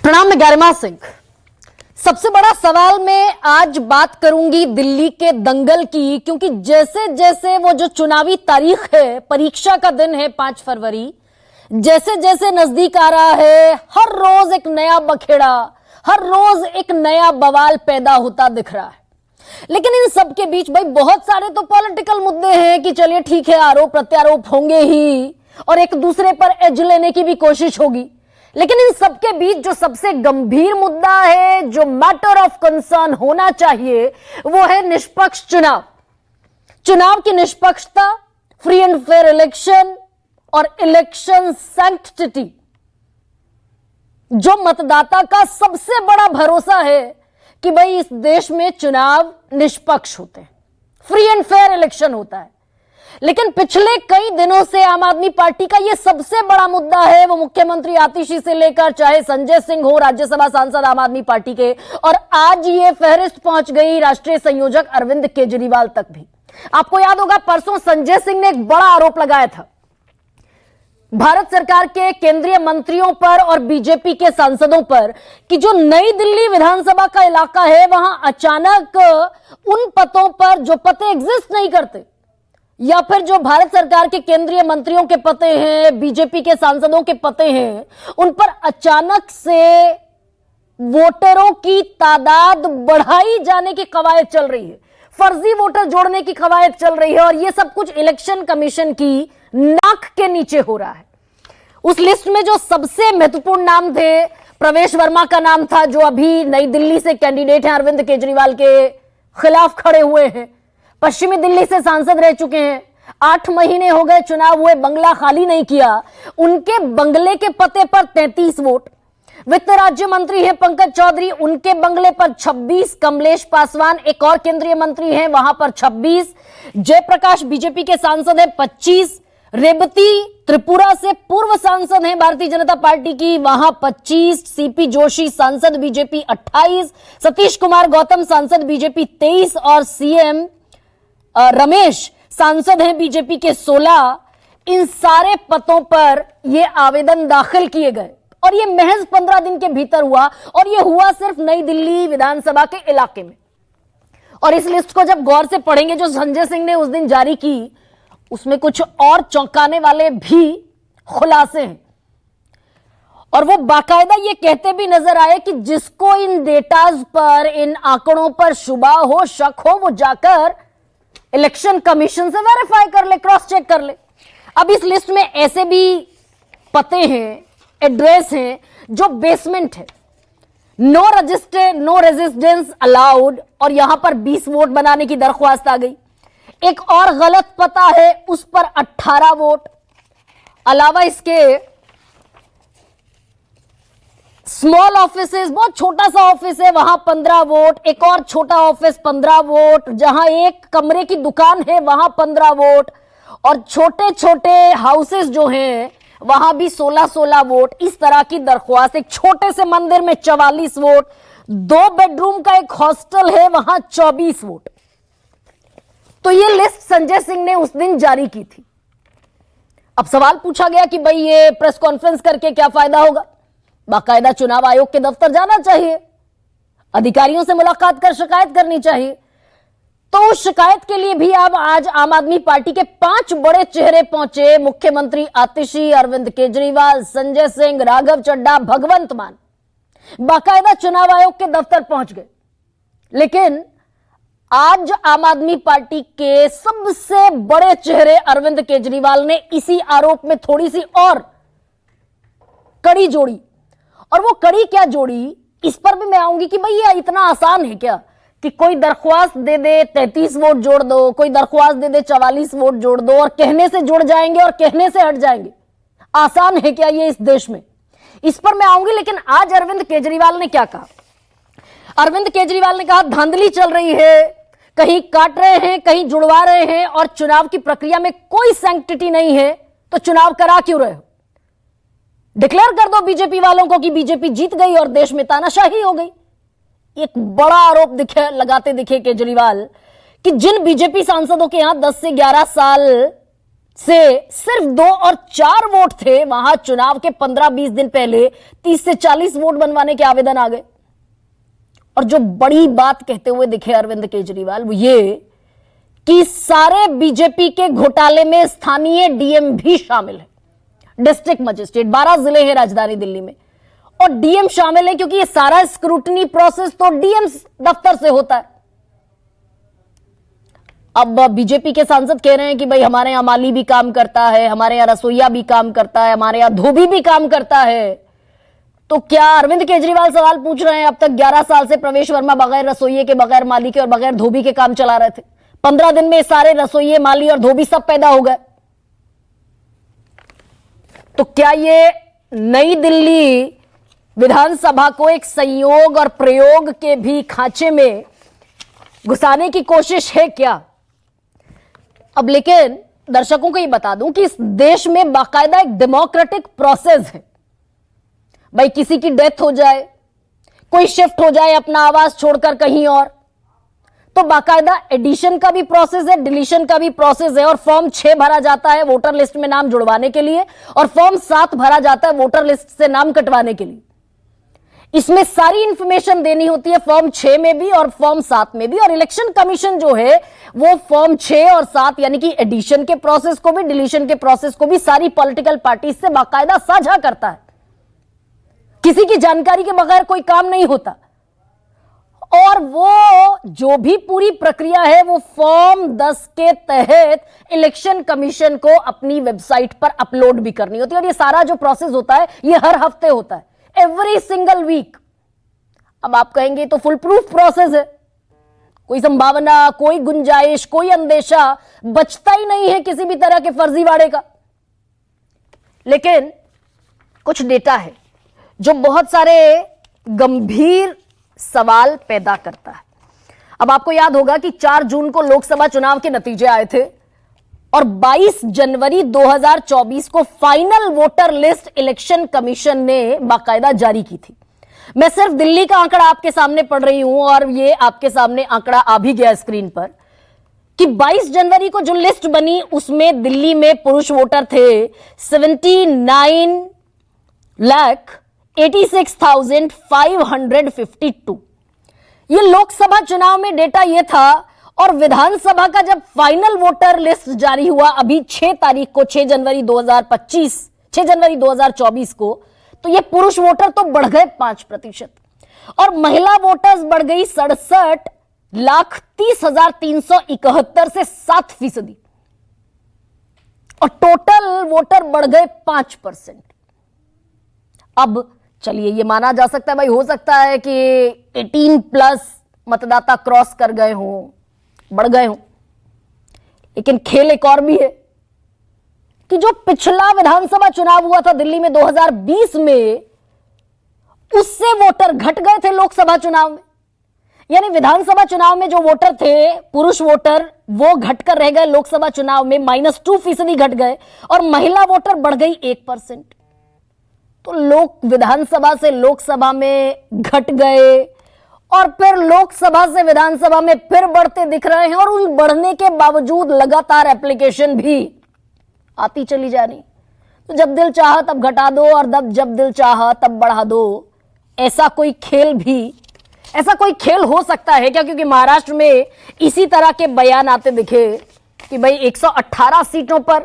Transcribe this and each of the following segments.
प्रणाम, मैं गरिमा सिंह। सबसे बड़ा सवाल मैं आज बात करूंगी दिल्ली के दंगल की, क्योंकि जैसे जैसे वो जो चुनावी तारीख है, परीक्षा का दिन है 5 फरवरी, जैसे जैसे नजदीक आ रहा है, हर रोज एक नया बखेड़ा, हर रोज एक नया बवाल पैदा होता दिख रहा है। लेकिन इन सब के बीच भाई बहुत सारे तो पॉलिटिकल मुद्दे हैं कि चलिए ठीक है, आरोप प्रत्यारोप होंगे ही और एक दूसरे पर एज लेने की भी कोशिश होगी। लेकिन इन सबके बीच जो सबसे गंभीर मुद्दा है, जो मैटर ऑफ कंसर्न होना चाहिए, वो है निष्पक्ष चुनाव। चुनाव की निष्पक्षता, फ्री एंड फेयर इलेक्शन और इलेक्शन सैंक्टिटी, जो मतदाता का सबसे बड़ा भरोसा है कि भाई इस देश में चुनाव निष्पक्ष होते हैं, फ्री एंड फेयर इलेक्शन होता है। लेकिन पिछले कई दिनों से आम आदमी पार्टी का यह सबसे बड़ा मुद्दा है, वो मुख्यमंत्री आतिशी से लेकर चाहे संजय सिंह हो, राज्यसभा सांसद आम आदमी पार्टी के, और आज ये फहरिस्त पहुंच गई राष्ट्रीय संयोजक अरविंद केजरीवाल तक भी। आपको याद होगा परसों संजय सिंह ने एक बड़ा आरोप लगाया था भारत सरकार के केंद्रीय मंत्रियों पर और बीजेपी के सांसदों पर कि जो नई दिल्ली विधानसभा का इलाका है, वहां अचानक उन पदों पर जो पते एग्जिस्ट नहीं करते, या फिर जो भारत सरकार के केंद्रीय मंत्रियों के पते हैं, बीजेपी के सांसदों के पते हैं, उन पर अचानक से वोटरों की तादाद बढ़ाई जाने की कवायद चल रही है, फर्जी वोटर जोड़ने की कवायद चल रही है, और यह सब कुछ इलेक्शन कमीशन की नाक के नीचे हो रहा है। उस लिस्ट में जो सबसे महत्वपूर्ण नाम थे, प्रवेश वर्मा का नाम था, जो अभी नई दिल्ली से कैंडिडेट हैं, अरविंद केजरीवाल के खिलाफ खड़े हुए हैं, पश्चिमी दिल्ली से सांसद रह चुके हैं, 8 महीने हो गए चुनाव हुए, बंगला खाली नहीं किया, उनके बंगले के पते पर 33 वोट। वित्त राज्य मंत्री हैं पंकज चौधरी, उनके बंगले पर 26, कमलेश पासवान एक और केंद्रीय मंत्री हैं, वहां पर 26, जयप्रकाश बीजेपी के सांसद हैं 25, रेवती त्रिपुरा से पूर्व सांसद हैं भारतीय जनता पार्टी की, वहां 25, सीपी जोशी सांसद बीजेपी 28, सतीश कुमार गौतम सांसद बीजेपी 23 और सीएम रमेश सांसद हैं बीजेपी के 16। इन सारे पदों पर ये आवेदन दाखिल किए गए और ये महज 15 दिन के भीतर हुआ, और ये हुआ सिर्फ नई दिल्ली विधानसभा के इलाके में। और इस लिस्ट को जब गौर से पढ़ेंगे जो संजय सिंह ने उस दिन जारी की, उसमें कुछ और चौंकाने वाले भी खुलासे हैं, और वो बाकायदा ये कहते भी नजर आए कि जिसको इन डेटाज पर, इन आंकड़ों पर शुबा हो, शक हो, वो जाकर इलेक्शन कमीशन से वेरीफाई कर ले, क्रॉस चेक कर ले। अब इस लिस्ट में ऐसे भी पते हैं, एड्रेस हैं जो बेसमेंट है, no register, no residence allowed, और यहां पर 20 वोट बनाने की दरख्वास्त आ गई। एक और गलत पता है, उस पर 18 वोट। अलावा इसके स्मॉल ऑफिसेस, बहुत छोटा सा ऑफिस है, वहां 15 वोट, एक और छोटा ऑफिस 15 वोट, जहां एक कमरे की दुकान है वहां 15 वोट, और छोटे छोटे हाउसेस जो हैं वहां भी 16-16 वोट। इस तरह की दरख्वास्त। एक छोटे से मंदिर में 44 वोट, 2 बेडरूम का एक हॉस्टल है वहां 24 वोट। तो ये लिस्ट संजय सिंह ने उस दिन जारी की थी। अब सवाल पूछा गया कि भाई ये प्रेस कॉन्फ्रेंस करके क्या फायदा होगा? बाकायदा चुनाव आयोग के दफ्तर जाना चाहिए, अधिकारियों से मुलाकात कर शिकायत करनी चाहिए। तो उस शिकायत के लिए भी अब आज आम आदमी पार्टी के 5 बड़े चेहरे पहुंचे, मुख्यमंत्री आतिशी, अरविंद केजरीवाल, संजय सिंह, राघव चड्ढा, भगवंत मान, बाकायदा चुनाव आयोग के दफ्तर पहुंच गए। लेकिन आज आम आदमी पार्टी के सबसे बड़े चेहरे अरविंद केजरीवाल ने इसी आरोप में थोड़ी सी और कड़ी जोड़ी, और वो कड़ी क्या जोड़ी, इस पर भी मैं आऊंगी कि भाई ये इतना आसान है क्या कि कोई दरख्वास्त दे दे 33 वोट जोड़ दो, कोई दरख्वास्त दे दे 44 वोट जोड़ दो, और कहने से जुड़ जाएंगे और कहने से हट जाएंगे। आसान है क्या ये इस देश में? इस पर मैं आऊंगी। लेकिन आज अरविंद केजरीवाल ने क्या कहा? अरविंद केजरीवाल ने कहा धांधली चल रही है, कहीं काट रहे हैं, कहीं जुड़वा रहे हैं, और चुनाव की प्रक्रिया में कोई सैंक्टिटी नहीं है, तो चुनाव करा क्यों रहे हो? डिक्लेयर कर दो बीजेपी वालों को कि बीजेपी जीत गई और देश में तानाशाही हो गई। एक बड़ा आरोप लगाते दिखे केजरीवाल कि जिन बीजेपी सांसदों के यहां 10 से 11 साल से सिर्फ 2 और 4 वोट थे, वहां चुनाव के 15-20 दिन पहले 30 से 40 वोट बनवाने के आवेदन आ गए। और जो बड़ी बात कहते हुए दिखे अरविंद केजरीवाल वो ये कि सारे बीजेपी के घोटाले में स्थानीय डीएम भी शामिल है। डिस्ट्रिक्ट मजिस्ट्रेट 12 जिले हैं राजधानी दिल्ली में, और डीएम शामिल है क्योंकि ये सारा स्क्रूटनी प्रोसेस तो डीएम दफ्तर से होता है। अब बीजेपी के सांसद कह रहे हैं कि भाई हमारे यहां माली भी काम करता है, हमारे यहां रसोईया भी काम करता है, हमारे यहां धोबी भी काम करता है। तो क्या अरविंद केजरीवाल सवाल पूछ रहे हैं, अब तक 11 साल से प्रवेश वर्मा बगैर रसोइये के, बगैर माली के और बगैर धोबी के काम चला रहे थे। 15 दिन में सारे रसोइये, माली और धोबी सब पैदा हो गए। तो क्या ये नई दिल्ली विधानसभा को एक संयोग और प्रयोग के भी खांचे में घुसाने की कोशिश है क्या? अब लेकिन दर्शकों को ये बता दूं कि इस देश में बाकायदा एक डेमोक्रेटिक प्रोसेस है। भाई किसी की डेथ हो जाए, कोई शिफ्ट हो जाए अपना आवास छोड़कर कहीं और, तो बाकायदा एडिशन का भी प्रोसेस है, डिलीशन का भी प्रोसेस है। और फॉर्म 6 भरा जाता है वोटर लिस्ट में नाम जुड़वाने के लिए, और फॉर्म 7 भरा जाता है वोटर लिस्ट से नाम कटवाने के लिए। इसमें सारी इंफॉर्मेशन देनी होती है फॉर्म 6 में भी और फॉर्म 7 में भी। और इलेक्शन कमीशन जो है वो फॉर्म 6 और 7 यानी कि एडिशन के प्रोसेस को भी, डिलीशन के प्रोसेस को भी सारी पॉलिटिकल पार्टीज से बाकायदा साझा करता है। किसी की जानकारी के बगैर कोई काम नहीं होता। और वो जो भी पूरी प्रक्रिया है वो फॉर्म 10 के तहत इलेक्शन कमीशन को अपनी वेबसाइट पर अपलोड भी करनी होती है। और ये सारा जो प्रोसेस होता है ये हर हफ्ते होता है, एवरी सिंगल वीक। अब आप कहेंगे तो फुल प्रूफ प्रोसेस है, कोई संभावना, कोई गुंजाइश, कोई अंदेशा बचता ही नहीं है किसी भी तरह के फर्जीवाड़े का। लेकिन कुछ डेटा है जो बहुत सारे गंभीर सवाल पैदा करता है। अब आपको याद होगा कि 4 जून को लोकसभा चुनाव के नतीजे आए थे और 22 जनवरी 2024 को final voter list election commission ने बाकायदा जारी की थी। मैं सिर्फ दिल्ली का आंकड़ा आपके सामने पढ़ रही हूं और ये आपके सामने आंकड़ा आ भी गया स्क्रीन पर कि 22 जनवरी को जो लिस्ट बनी उसमें दिल्ली में पुरुष वोटर थे 79,86,552। ये लोकसभा चुनाव में डेटा ये था। और विधानसभा का जब फाइनल वोटर लिस्ट जारी हुआ अभी 6 तारीख को, 6 जनवरी 2024 को, तो ये पुरुष वोटर तो बढ़ गए 5% और महिला वोटर्स बढ़ गई 67,30,371 से 7%। और टोटल वोटर बढ़ गए 5%। अब चलिए ये माना जा सकता है भाई, हो सकता है कि 18+ मतदाता क्रॉस कर गए हों, बढ़ गए हों। लेकिन खेल एक और भी है कि जो पिछला विधानसभा चुनाव हुआ था दिल्ली में 2020 में, उससे वोटर घट गए थे लोकसभा चुनाव में। यानी विधानसभा चुनाव में जो वोटर थे, पुरुष वोटर, वो घटकर रह गए लोकसभा चुनाव में, -2% घट गए। और महिला वोटर बढ़ गई 1%। तो लोग विधानसभा से लोकसभा में घट गए और फिर लोकसभा से विधानसभा में फिर बढ़ते दिख रहे हैं। और उस बढ़ने के बावजूद लगातार एप्लीकेशन भी आती चली जा रही। तो जब दिल चाहा तब घटा दो और जब दिल चाहा तब बढ़ा दो। ऐसा कोई खेल हो सकता है क्या? क्योंकि महाराष्ट्र में इसी तरह के बयान आते दिखे कि भाई 118 सीटों पर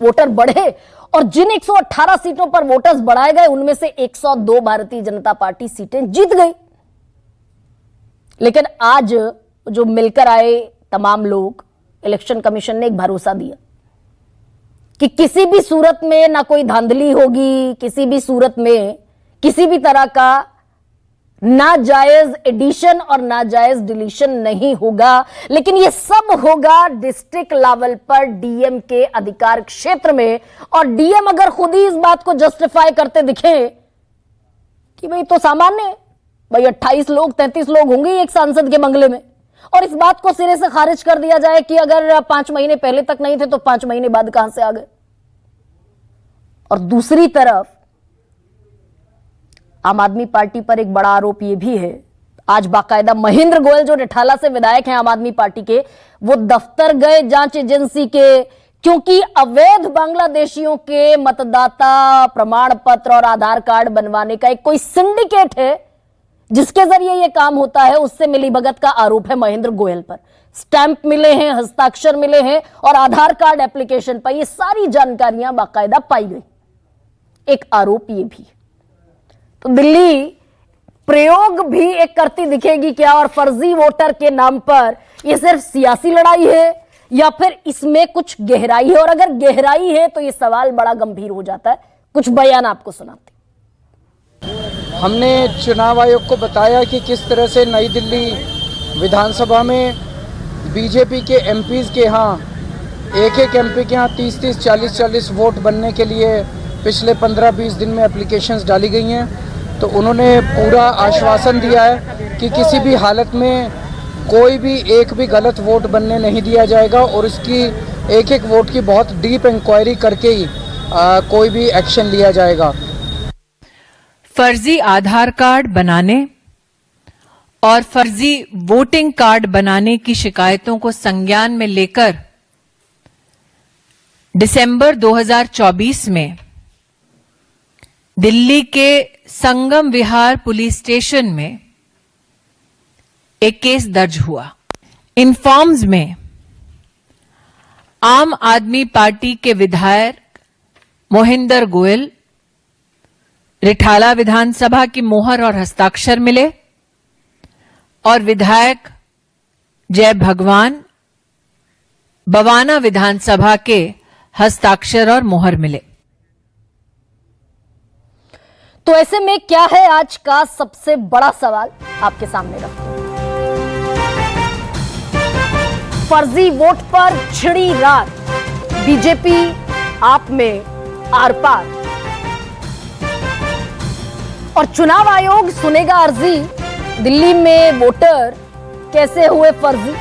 वोटर बढ़े और जिन 118 सीटों पर वोटर्स बढ़ाए गए उनमें से 102 भारतीय जनता पार्टी सीटें जीत गई। लेकिन आज जो मिलकर आए तमाम लोग, इलेक्शन कमीशन ने एक भरोसा दिया कि किसी भी सूरत में ना कोई धांधली होगी, किसी भी सूरत में किसी भी तरह का नाजायज एडिशन और नाजायज डिलीशन नहीं होगा। लेकिन यह सब होगा डिस्ट्रिक्ट लेवल पर डीएम के अधिकार क्षेत्र में। और डीएम अगर खुद ही इस बात को जस्टिफाई करते दिखे कि भाई तो सामान्य है, भाई 28 लोग 33 लोग होंगे एक सांसद के बंगले में, और इस बात को सिरे से खारिज कर दिया जाए कि अगर 5 महीने पहले तक नहीं थे तो 5 महीने बाद कहां से आ गए। और दूसरी तरफ आम आदमी पार्टी पर एक बड़ा आरोप यह भी है, आज बाकायदा महेंद्र गोयल जो रिठाला से विधायक हैं आम आदमी पार्टी के, वो दफ्तर गए जांच एजेंसी के क्योंकि अवैध बांग्लादेशियों के मतदाता प्रमाण पत्र और आधार कार्ड बनवाने का एक कोई सिंडिकेट है जिसके जरिए यह काम होता है, उससे मिलीभगत का आरोप है महेंद्र गोयल पर। स्टैंप मिले हैं, हस्ताक्षर मिले हैं और आधार कार्ड एप्लीकेशन पर यह सारी जानकारियां बाकायदा पाई गई। एक आरोप यह भी, तो दिल्ली प्रयोग भी एक करती दिखेगी क्या? और फर्जी वोटर के नाम पर यह सिर्फ सियासी लड़ाई है या फिर इसमें कुछ गहराई है? और अगर गहराई है तो यह सवाल बड़ा गंभीर हो जाता है। कुछ बयान आपको सुनाते। हमने चुनाव आयोग को बताया कि किस तरह से नई दिल्ली विधानसभा में बीजेपी के एमपीज के यहाँ एक एमपी के यहाँ 30-30, 40-40 वोट बनने के लिए पिछले 15-20 दिन में एप्लीकेशंस डाली गई हैं। तो उन्होंने पूरा आश्वासन दिया है कि किसी भी हालत में कोई भी एक भी गलत वोट बनने नहीं दिया जाएगा और इसकी एक वोट की बहुत डीप इंक्वायरी करके ही कोई भी एक्शन लिया जाएगा। फर्जी आधार कार्ड बनाने और फर्जी वोटिंग कार्ड बनाने की शिकायतों को संज्ञान में लेकर दिसंबर 2024 में दिल्ली के संगम विहार पुलिस स्टेशन में एक केस दर्ज हुआ। इन फॉर्म्स में आम आदमी पार्टी के विधायक मोहिंदर गोयल, रिठाला विधानसभा की मोहर और हस्ताक्षर मिले और विधायक जय भगवान बवाना विधानसभा के हस्ताक्षर और मोहर मिले। तो ऐसे में क्या है आज का सबसे बड़ा सवाल आपके सामने रखते हैं। फर्जी वोट पर छिड़ी रात, बीजेपी आप में आर पार और चुनाव आयोग सुनेगा अर्जी, दिल्ली में वोटर कैसे हुए फर्जी।